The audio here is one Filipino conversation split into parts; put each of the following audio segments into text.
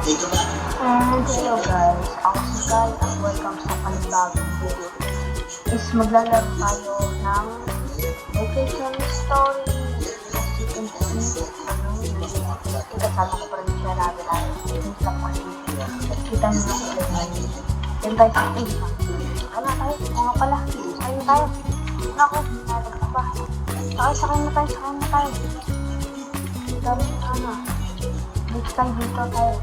And hello guys, ako si Kai at welcome sa panibagong video. Is maglalaro tayo ng vacation story. As you can see, kasama ko pa rin siya natin natin. Kita nyo lang ulit natin. Yan tayo sa akin. Ano tayo? Oo nga pala. Sakay na tayo. Naku, natin ka ba? Sakay na tayo. Dami ano. Dito tayo.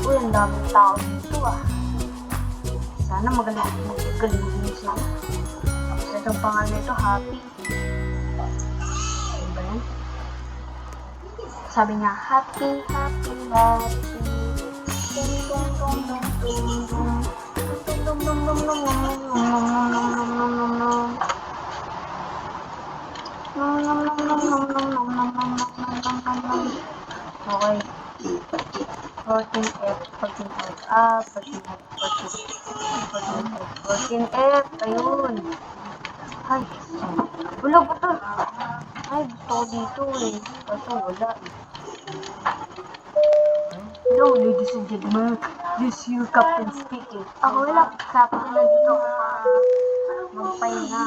Uy, ang daming tao dito Sana magaling din sila. Tapos itong pangalan nito, Happy. Ano ba yan? Sabi niya, happy. Okay. 14F, 14F, ayun. Ay, wala ba ito? Ay, gusto ko dito Kaso wala Hello, ladies and gentlemen. This is your captain speaking. Ako wala, captain na dito magpahinga.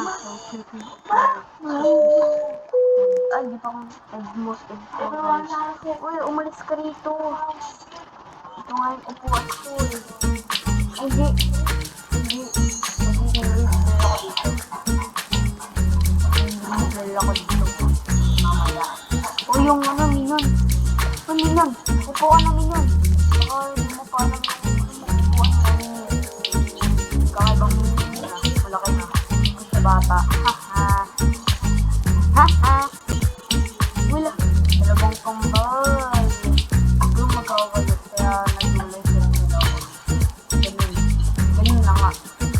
Ay, di pa akong most important. Uy, umalis ka rito. Ito nga yung upuan ko Ay, hindi ako dito. Mamaya. O, yung Minon. Minon. Upo ka na, Minon. Baka hindi mo pa alam yung upuan na Minon. Kakaibang Minon na. Malaki na. Sa bata. Wala. Dalawang kambal. Yung magkakawalit. Kaya nagulay sila nila.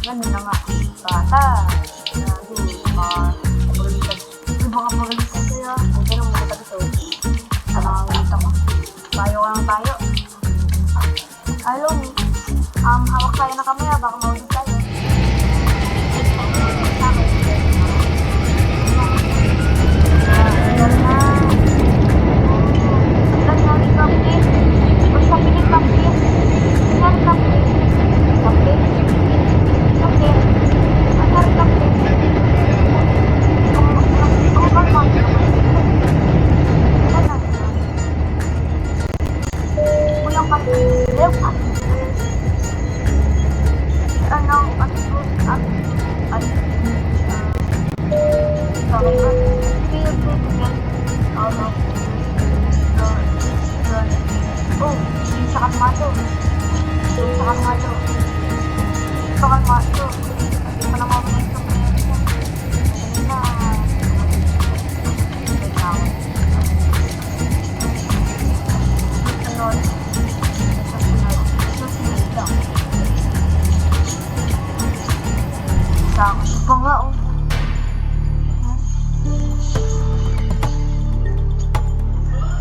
Ganun na nga. Bata. Baka pagalitan kaya. Huwag ka nang makita dito. Nakakita ko. Tayo ka lang tayo. Along. Hawak tayo na kami baka maulit tayo.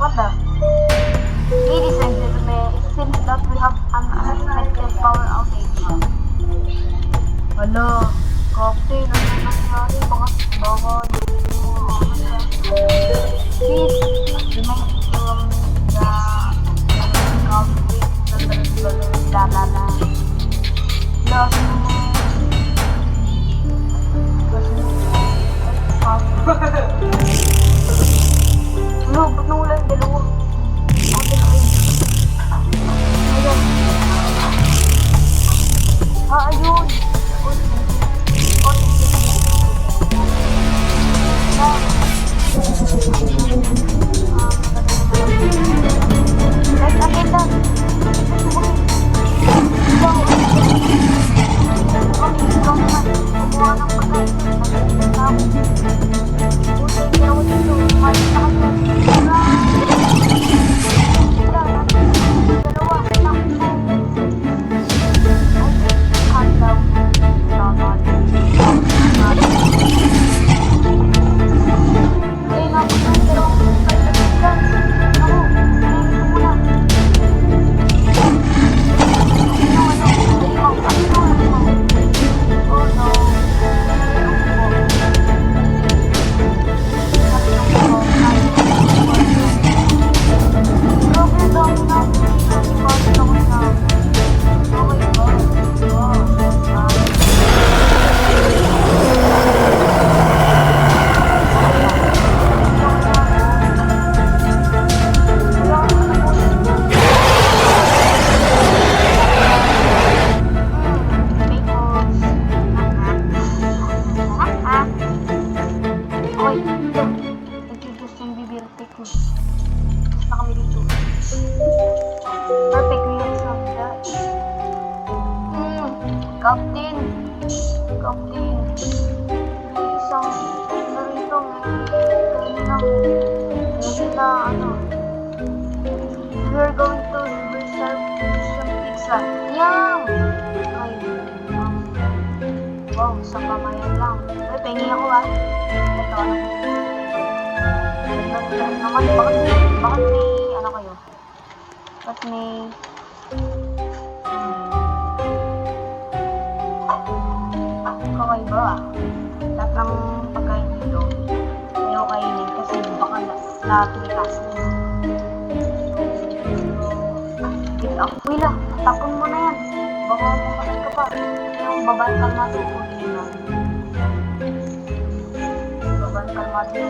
What the? Ladies and gentlemen, it seems that we have an unexpected power outage. Hello, Captain! Captain! Isang narito ngayon lang. Ngayon na ano. We are going to reserve some pizza. Yum! Ay, wow, sa kamayan lang. Ay, pengi ako ah. Ito, ano. Naman, bakit may, ano kayo? Bakit may, kakaiba ah. Lahat ng pagkain dito, ayaw kainin kasi baka na-pilas. Wila, tapon mo na yan. Baka makalat ka pa. Yung babangkal natin kung hindi na. Babangkal natin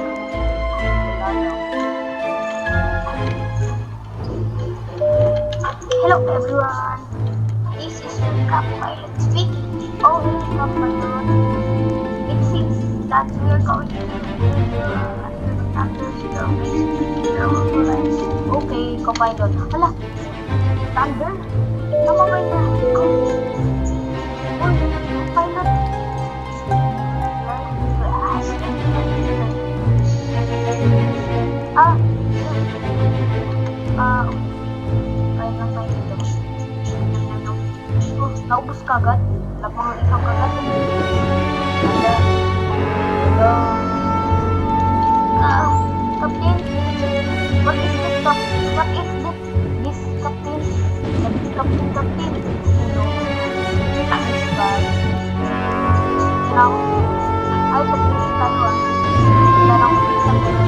Hello everyone. This is Cap Pilot speaking. Oh, Cap Pilot. It seems that we are going to Okay, Copilot. Hala, Thunder? Namamay na ako. Uy, Pilot. Kaya lang tayo dito. Oh, naubos ka agad. Wala pang isang kagat. Captain? What is this, Captain? What is this, Captain? Captain. Ay, pagpili tayo ah. Wala nang isang ano?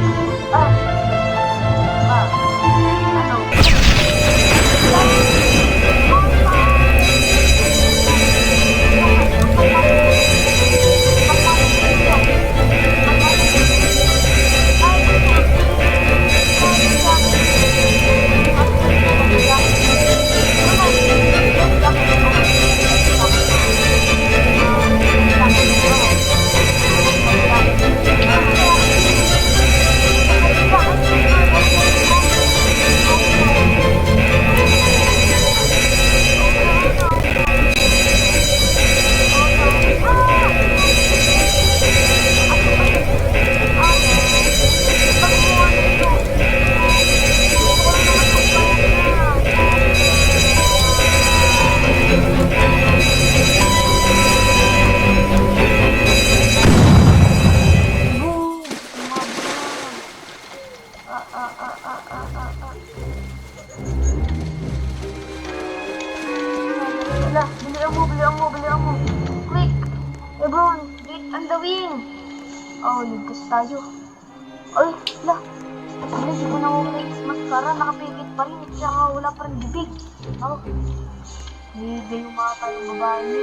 Bilihan mo. Quick! Everyone, get on the wing! Oh, ligtas tayo. Ay, la! Bilis ko na muna yung mascara, nakapigit pa rin, at saka wala pa rin bibig. Oh, hindi yung mga tayong babae niya.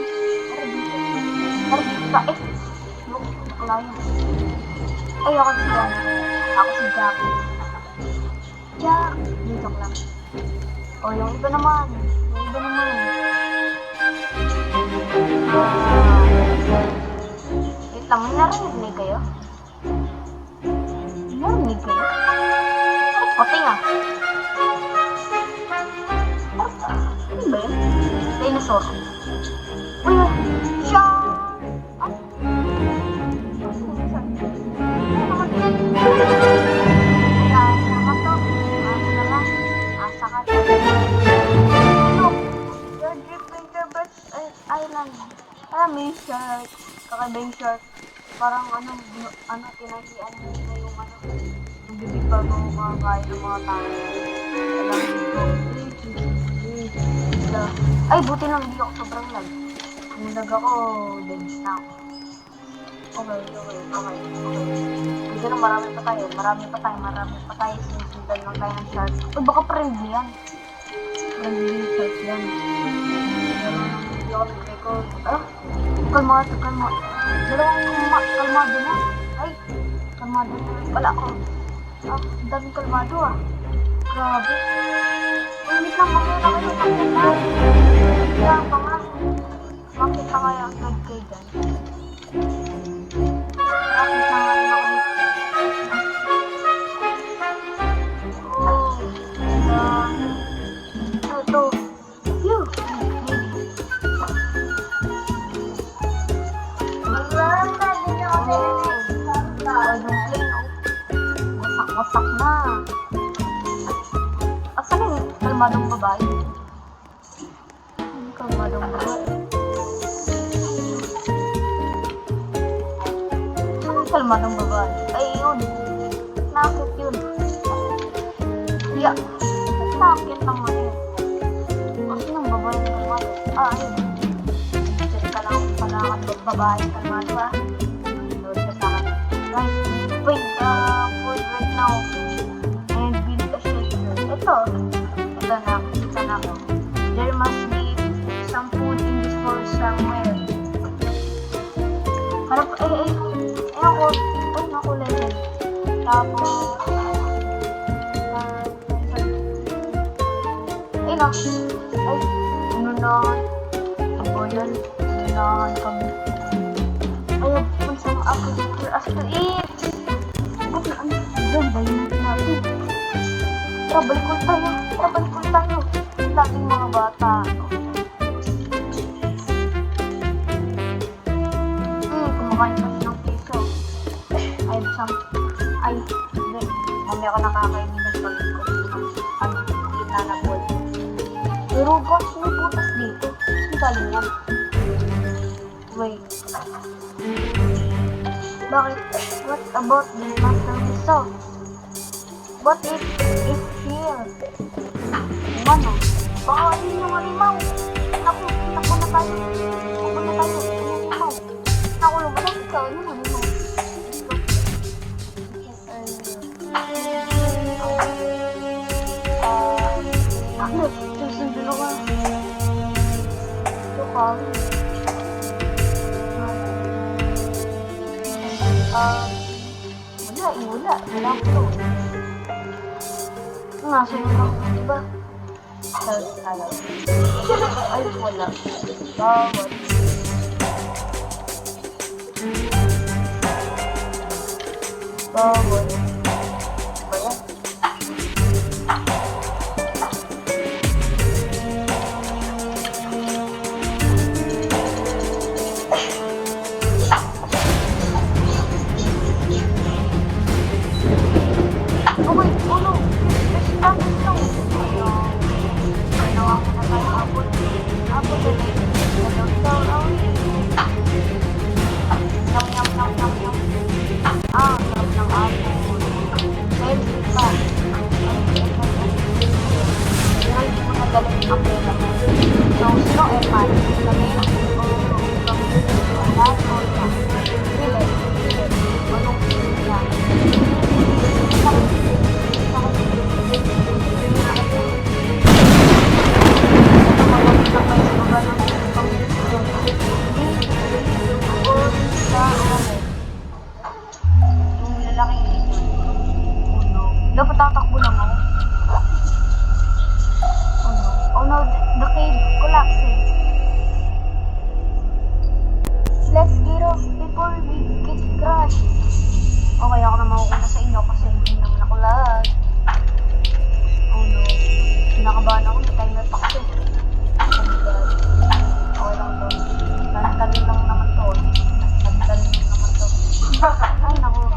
Tara dito ka, look, nakalayo. Ay, ako si Jack. Ako si Jack. Jack! Dito ko lang. Oh, yung iba naman. Wait lang, may narinig kayo? Narinig kayo? Ay, pati nga. Ano ba yun? Dinosaur. Uy, siya! May shark, kakaiba yung shark, parang tinahian nila yung yung bibig bago makakain ng mga tao. Ay, buti lang hindi ako sobrang lag. Kung lag ako, dead na ako. Okay. Kasi marami pa tayo. Sinusundan lang tayo ng shark. Uy, baka friendly yan. Friendly shark yan. Hindi ako nag-record. Kalmado. Kalmado na. Ay, kalmado na. Wala ako. Ang daming kalmado ah. Grabe. Ulit lang kayo na kayo. Kaya pa nga. Bakit pa kaya ang good kay Dan? Bakit na nga rin ako dito? Ito. Phew. kalmadong babae. Kalmadong babae. Anong kalmadong babae? Ay, yun. Nakakit yun. Yeah. Nakakit naman yun. Kasi nang babae ng kalmado. Ayun. Sige ka lang pala babae ng kalmado, ha? Load ka sa akin. Guys, wait, food right now. And build a shelter. Ito na. There must be some food in this forest somewhere. Harap, ako. Ay, naku, legend. Tapos, no. Ay, ununahan. Abayan, ununahan kami. Ayaw, pansang ako for us to eat. Ano, ganda yun natin. Balik tayo. Ang daming mga bata. Kumakain kami ng piso. Hindi. Mamaya ko nakakainin ng palit ko. Ang inanapol. Pero boss, may putas dito. Ang galing yan. Wait. Bakit? What about the master miso? What if it's here? Ano? Baka yun yung halimaw. Takbo na tayo. Halimaw. Naku, lumabas ka. Yung halimaw. Ano? Susunod ako. Ito ka. Wala ko. Nasa yun ako, diba? Ay, wala. Bawat. Ba yan? Dapat tatakbo lang ako. Oh no, the cave collapsing. Let's get off before we get crushed. Okay, ako na makukuha sa inyo kasi hindi naman ako lag. Oh no, kinakabahan ako, may timer pa kasi. Oh my god. Okay lang to. Tantalin lang naman to. Ay naku.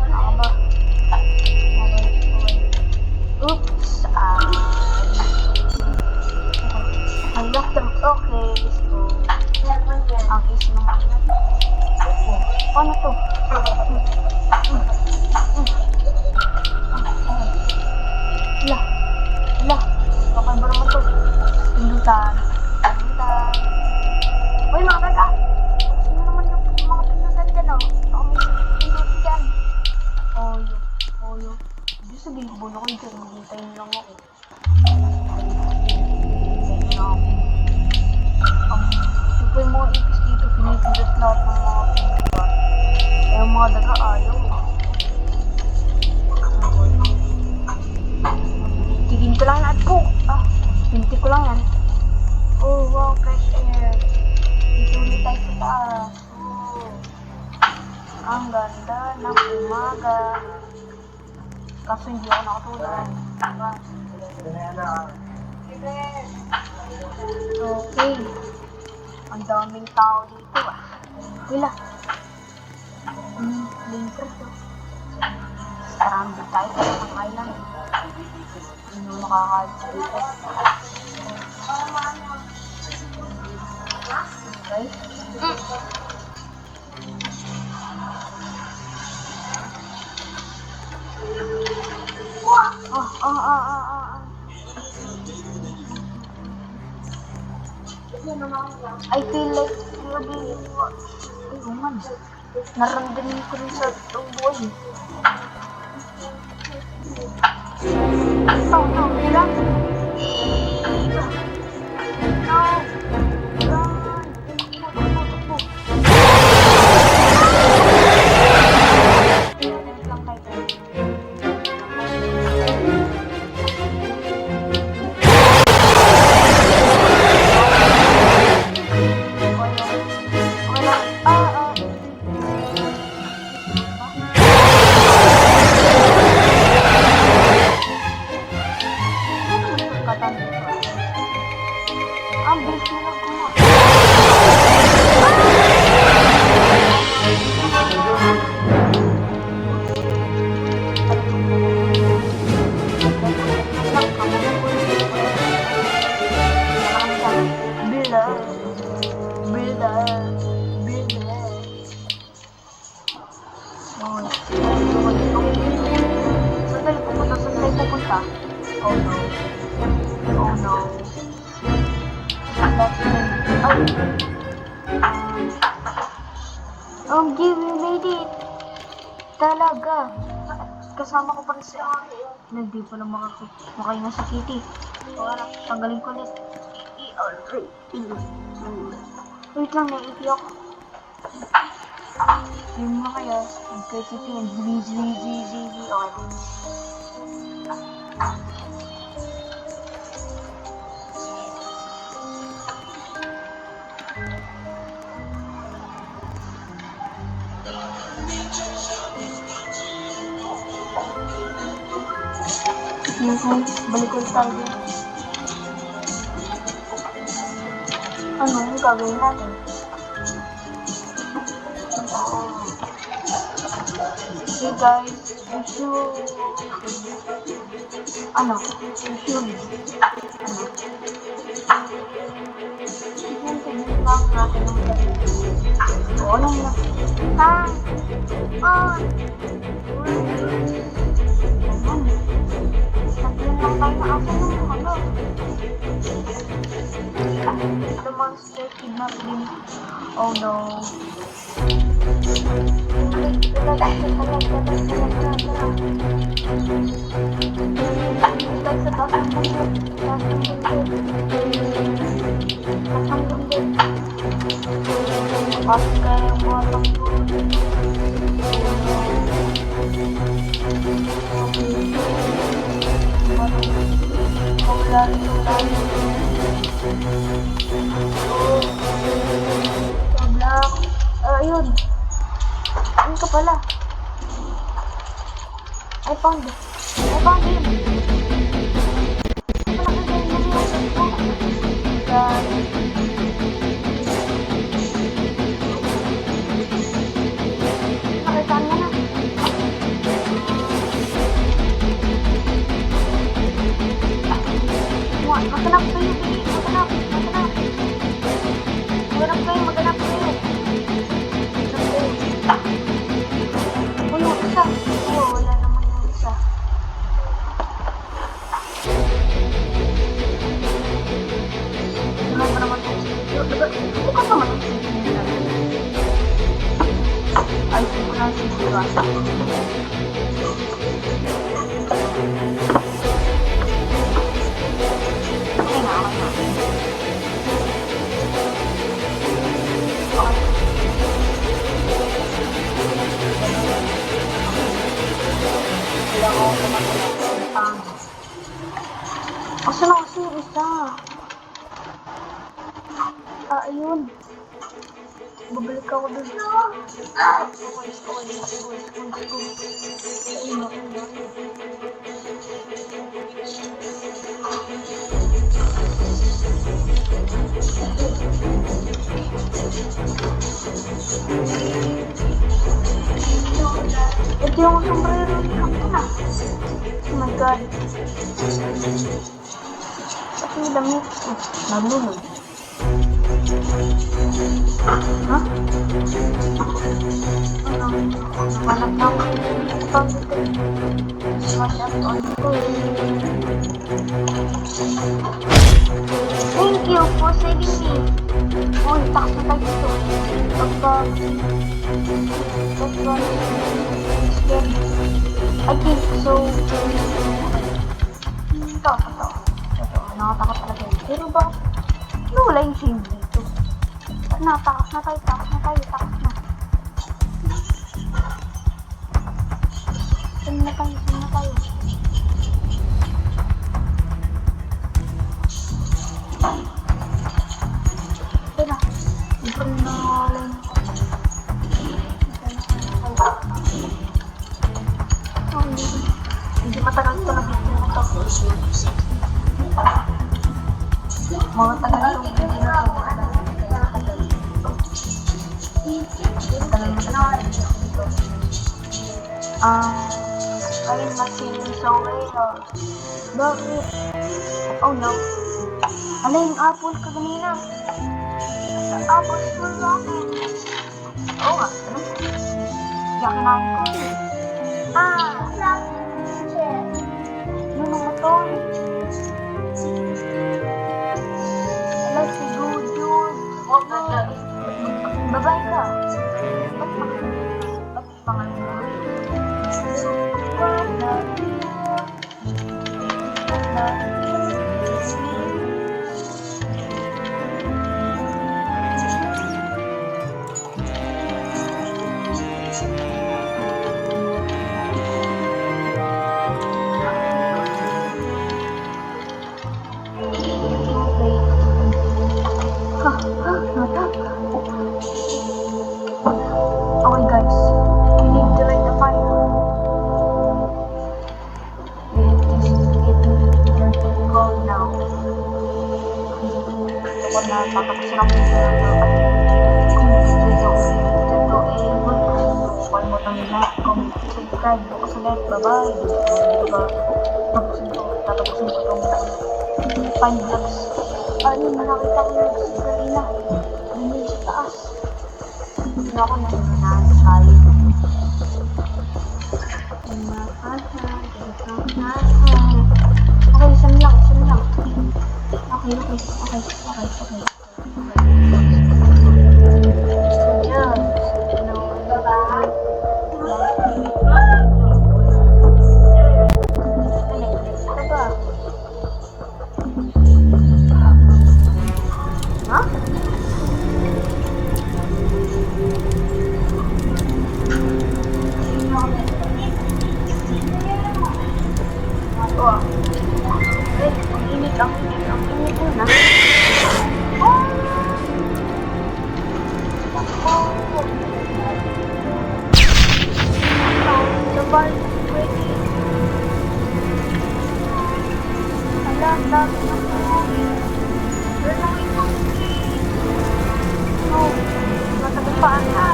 Nakaba. Oops! Unlock them. Okay, let's go. Ang is naman natin. Paano to? Wala. Bakal ba naman to? Pindutan. Uy, mga taga! Sino naman yung mga pindutan dyan, oh? Ako may pindutan dyan. Oyo. Diyos, sabihin ko na ko dyan. Hintayin lang ako. Ito yung mga ipis dito. Pinipindas lahat ng mga pindutan. Eh, yung mga daga ayaw. Tigin ko lang yan. Hinti ko lang yan. Oh, wow, fresh air. Isulit tayo sa taas. Ang ganda ng umaga. Kaso hindi ako nakatulog. Okay. Ang daming tao dito, Wala. Linker to. Parang tayo sa isang island. Ano makakalit dito? Okay? I feel like grabe yung man. Naramdamin ko rin sa buhay. Oh no, run! No! Run! Takbo. Lang tayo. Oh no. Oh no. Give we made it. Talaga. Kasama ko pa rin siya. Hindi pa lang makain sa Kitty. Tanggalin ko ulit. Wait lang, naiipi ako. Yun mo kaya. Kay Kitty and okay. Okay, balik ulit tayo din. Ano yung gagawin natin? Okay guys, we should... Ano? Tignan lang natin ang gagawin. Oo lang na. The monster kidnapped him. Oh no. Ayun. Ayun ka pala. I found him. Maganap kayo. Wala naman yung isa. Wala pa naman yung video. Bukas naman yung video. Ay, wala yung video. Okay na. Asa na kasi yung isa? Ayun. Babalik ako dun. Ito yung sombrero. Ako na. Oh my god. Ba't may damit? Oh, nalulog. Ha? Ano? Namanap na ako. Thank you for saving me. Uy, takas na tayo dito. I think so. Ito. Nakatakot talaga yun. Pero ba? Ano wala yung shade dito? Takas na tayo. Saan na tayo? Ito na. Ito na lang. Hindi matagal ito na video na ito. Mga tagal itong video na ito. I'm not feeling so well. Bakit? Oh no. Ano yung apple ka ganina? Apple school natin. Oo nga, ano? Yakinain ko. Ano mo to? Alam, si Jujun. Babae ka. Ba't pangalan mo? Okay guys, we need to light the fire. It's getting cold now. Kapag natatapusin ako yung kalimutan nila, comment, subscribe, bukas ulit, bye-bye. Tatapusin ko itong fine vlogs. Ayun, nakakita ko yung kanina. Ayun sa taas. Hindi ako nananahan tayo. Okay, isang lang. Okay. Yan. Ano ba? Ha? Ang init na. Sabay, ready. Ang dami na po. No, matagal pa na.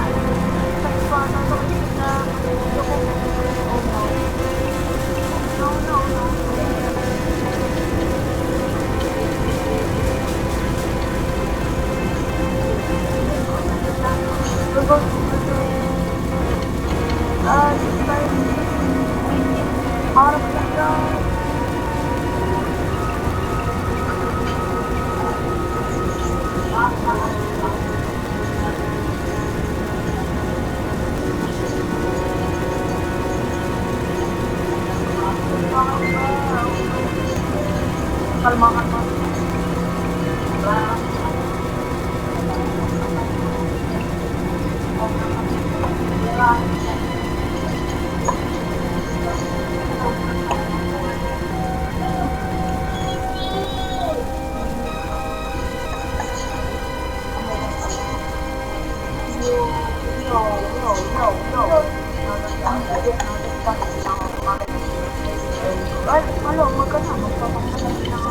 Kalmakan mo. Ay, malo, magkasama pa magkasama na ako.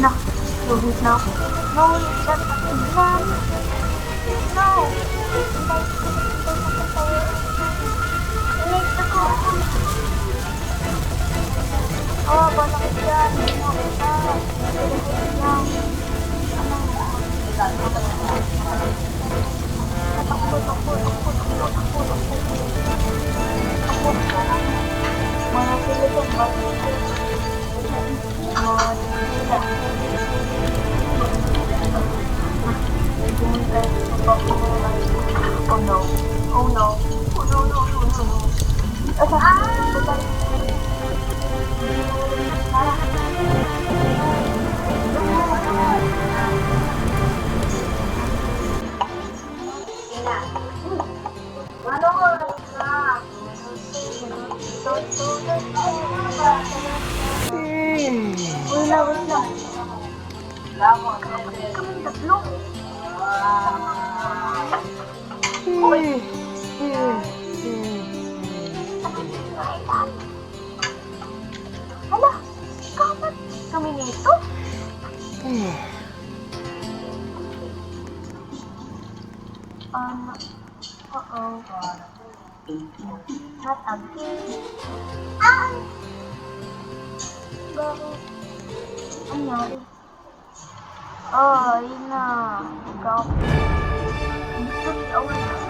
Na, lubit na ako. No, that is not. No. Oh, balakit yan. Hindi mo kita. Balakit yan. Takbo, takbo, takbo, takbo, takbo, takbo. Takbo. Mga Pilipin, Oh no. Oh no. Oh no, no, no, no, no. Wait lang. Kami tatlo. Hala, kapat kami nito. Uh-oh. Not again. Ay! Bakit? Ano nangyari? Oh, ayun na. Ikaw. Dito, awal.